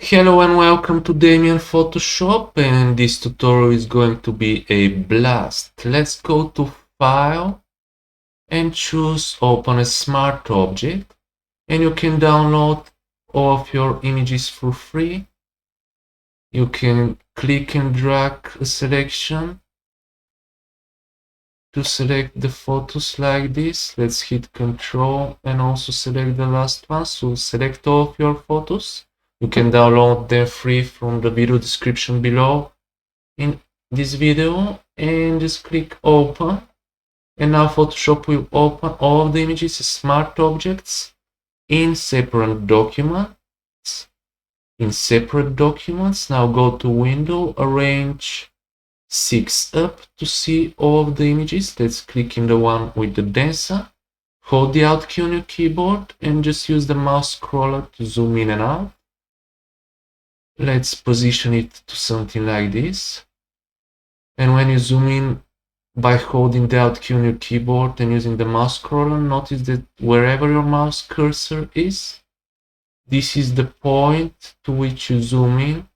Hello and welcome to Damien Photoshop, and this tutorial is going to be a blast. Let's go to File and choose Open a Smart Object, and you can download all of your images for free. You can click and drag a selection to select the photos like this. Let's hit Ctrl and also select the last one, so select all of your photos. You can download them free from the video description below in this video, and just click open, and now Photoshop will open all of the images as smart objects in separate documents. Now go to Window, Arrange 6 up to see all of the images. Let's click in the one with the denser. Hold the Alt key on your keyboard and just use the mouse scroller to zoom in and out. Let's position it to something like this. And when you zoom in by holding the Alt key on your keyboard and using the mouse scroller, notice that wherever your mouse cursor is, this is the point to which you zoom in.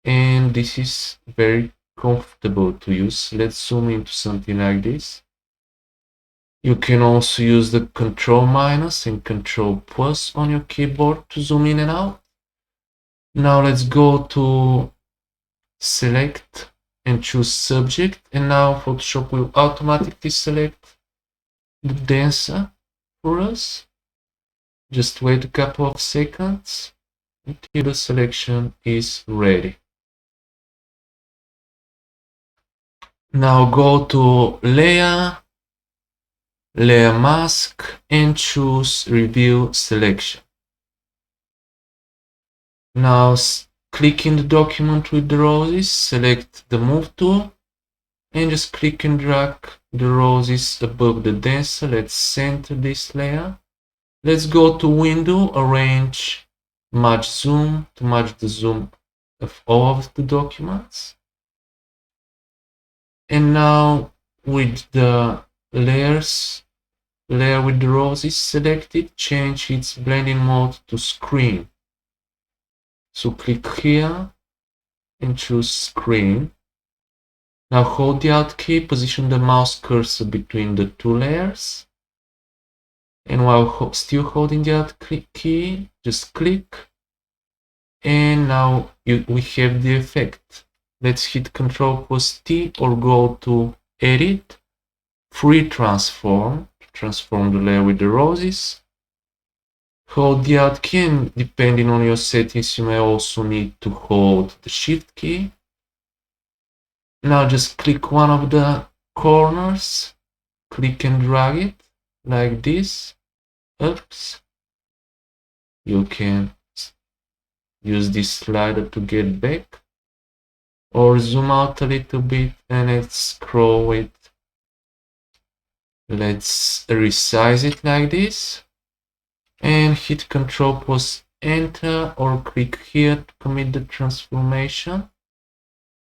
And this is very comfortable to use. Let's zoom into something like this. You can also use the Ctrl- and Ctrl+ on your keyboard to zoom in and out. Now let's go to Select and choose Subject, and now Photoshop will automatically select the denser for us. Just wait a couple of seconds until the selection is ready. Now go to Layer, Layer Mask, and choose Reveal Selection. Now click in the document with the roses, select the Move tool, and just click and drag the roses above the denser. Let's center this layer. Let's go to Window, Arrange Match Zoom to match the zoom of all of the documents. And now with the layer with the roses selected, change its blending mode to Screen. So click here and choose Screen. Now hold the Alt key, position the mouse cursor between the two layers, and while still holding the Alt key, just click, and now we have the effect. Let's hit Ctrl+T or go to Edit, Free Transform, to transform the layer with the roses. Hold the Alt key, and depending on your settings, you may also need to hold the Shift key. Now just click one of the corners, click and drag it like this. Oops. You can use this slider to get back, or zoom out a little bit and let's scroll it. Let's resize it like this and hit Ctrl+Enter or click here to commit the transformation.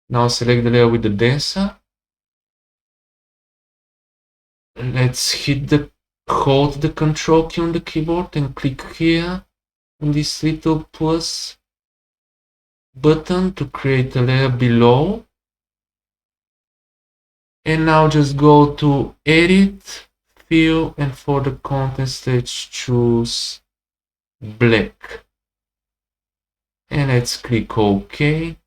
Now select the layer with the denser. Let's hold the Control key on the keyboard and click here on this little plus button to create a layer below. And now just go to Edit, Fill, and for the contents let's choose black. And let's click OK.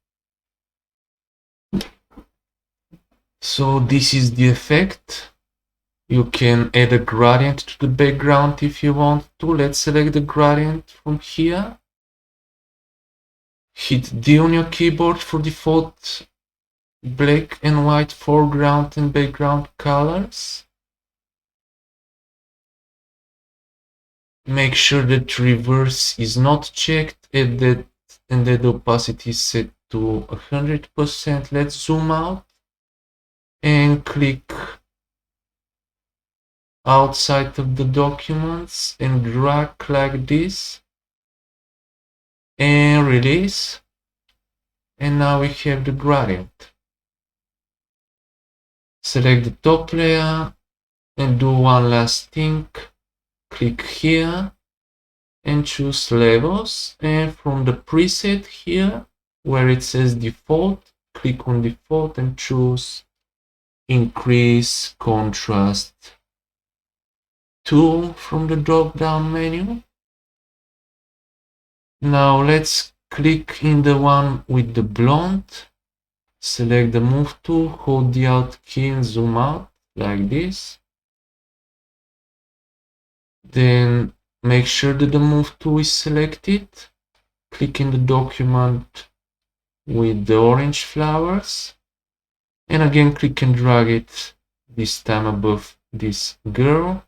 So this is the effect. You can add a gradient to the background if you want to. Let's select the gradient from here. Hit D on your keyboard for default black and white foreground and background colors. Make sure that reverse is not checked and that the opacity is set to 100%. Let's zoom out and click outside of the documents and drag like this and release. And now we have the gradient. Select the top layer and do one last thing. Click here and choose levels, and from the preset here where it says default, click on default and choose increase contrast 2 from the drop down menu. Now let's click in the one with the blonde, select the move tool, hold the alt key and zoom out like this. Then make sure that the move tool is selected. Click in the document with the orange flowers. And again, click and drag it, this time above this girl.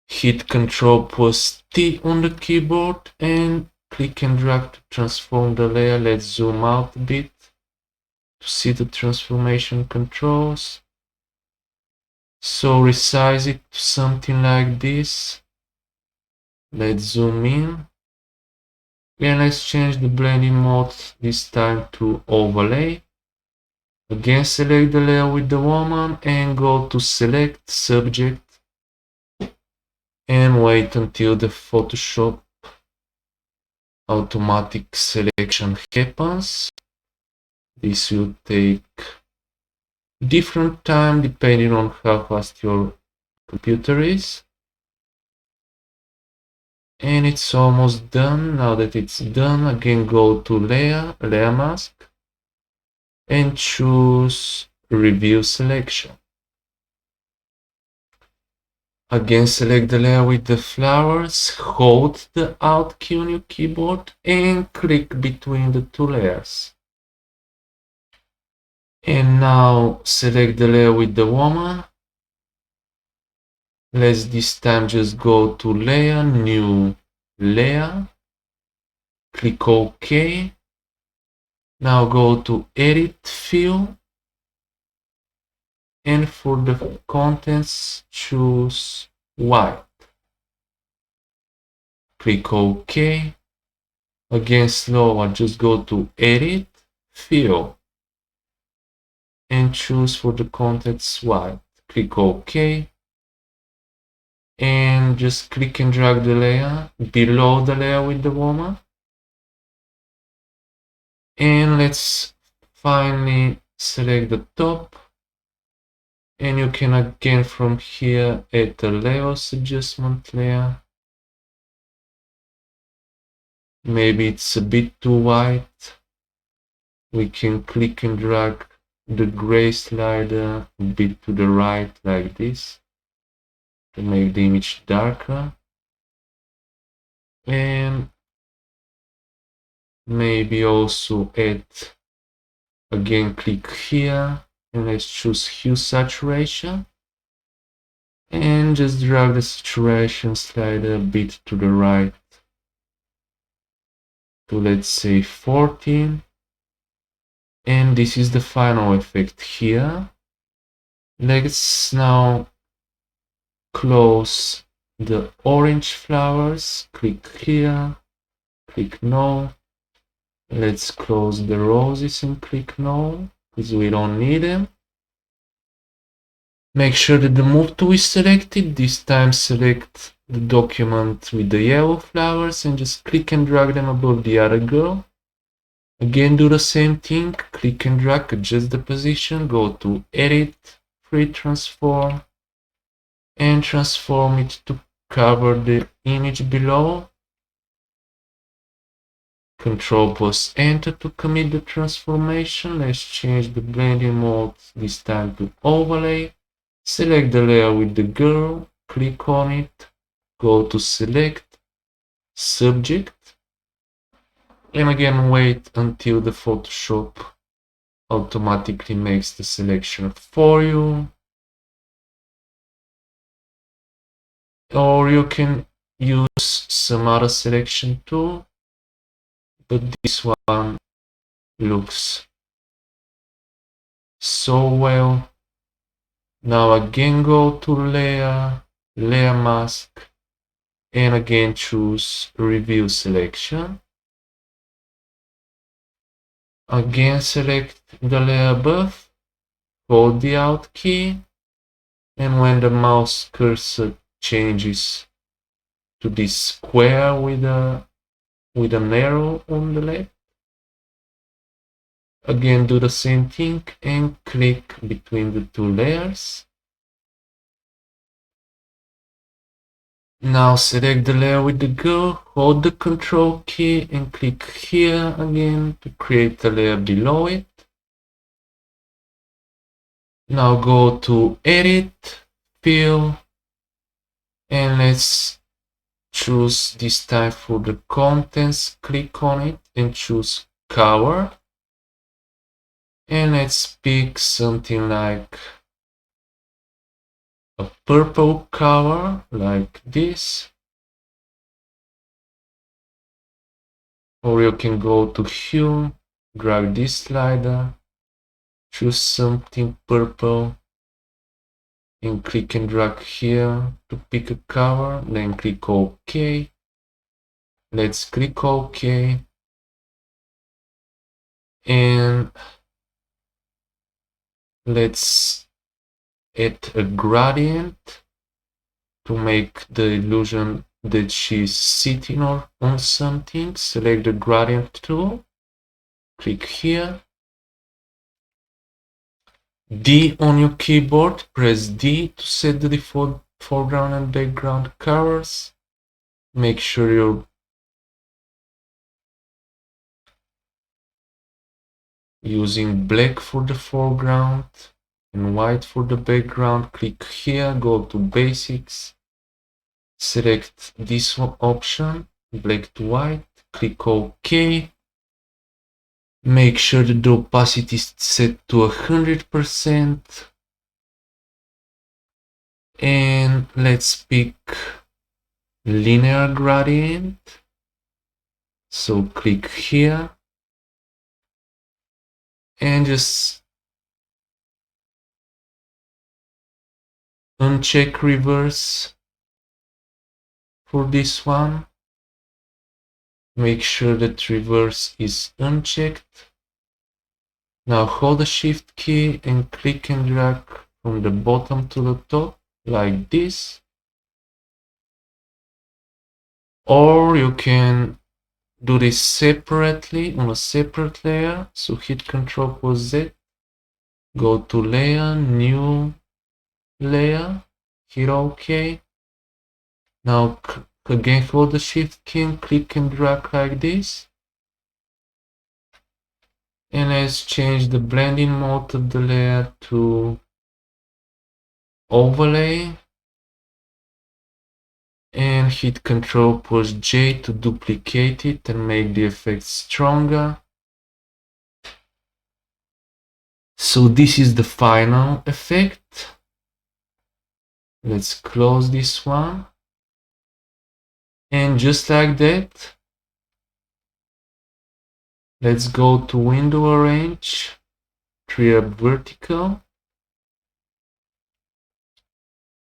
Hit Ctrl+T on the keyboard and click and drag to transform the layer. Let's zoom out a bit to see the transformation controls. So resize it to something like this. Let's zoom in. And let's change the blending mode this time to overlay. Again, select the layer with the woman and go to select subject and wait until the Photoshop automatic selection happens. This will take different time depending on how fast your computer is. And it's almost done. Now that it's done, again go to layer mask and choose review selection. Again, select the layer with the flowers, hold the alt key on your keyboard and click between the two layers. And now select the layer with the woman. Let's this time just go to layer, new layer, click OK. Now go to edit fill. And for the contents, choose white. Click OK. Again, slower, just go to edit, fill. And choose for the contents white. Click OK. And just click and drag the layer below the layer with the woman. And let's finally select the top. And you can again from here add the levels adjustment layer. Maybe it's a bit too white. We can click and drag the gray slider a bit to the right like this to make the image darker. And maybe also add, again click here and let's choose hue saturation. And just drag the saturation slider a bit to the right to, let's say, 14. And this is the final effect here. Let's now close the orange flowers. Click here, click no. Let's close the roses and click no, because we don't need them. Make sure that the move tool is selected. This time select the document with the yellow flowers and just click and drag them above the other girl. Again, do the same thing, click and drag, adjust the position, go to edit, free transform, and transform it to cover the image below. Ctrl+Enter to commit the transformation. Let's change the blending mode this time to overlay. Select the layer with the girl, click on it, go to select, subject, and again wait until the Photoshop automatically makes the selection for you. Or you can use some other selection tool, but this one looks so well. Now again go to layer, layer mask, and again choose review selection. Again select the layer above, hold the alt key, and when the mouse cursor changes to this square with an arrow on the left. Again, do the same thing and click between the two layers. Now select the layer with the girl, hold the Control key and click here again to create a layer below it. Now go to Edit, Fill, and let's choose this time for the contents. Click on it and choose Cover. And let's pick something like a purple color, like this. Or you can go to Hue, drag this slider, choose something purple, and click and drag here to pick a color, then click OK. Let's click OK. And let's add a gradient to make the illusion that she's sitting on something. Select the gradient tool, click here. D on your keyboard, press D to set the default foreground and background colors. Make sure you're using black for the foreground and white for the background. Click here, go to Basics, select this option, black to white, click OK. Make sure that the opacity is set to 100%. And let's pick linear gradient. So click here and just uncheck reverse for this one. Make sure that reverse is unchecked. Now hold the Shift key and click and drag from the bottom to the top, like this. Or you can do this separately on a separate layer. So hit Ctrl+Z, go to Layer, New Layer, hit OK. Now again hold the Shift key and click and drag like this. And let's change the blending mode of the layer to Overlay. And hit Ctrl+J to duplicate it and make the effect stronger. So this is the final effect. Let's close this one. And just like that, let's go to Window Arrange, Tree Up Vertical.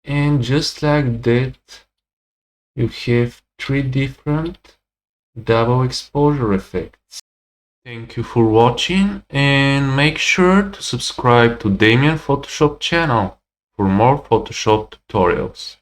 And just like that, you have 3 different double exposure effects. Thank you for watching and make sure to subscribe to Damian Photoshop channel for more Photoshop tutorials.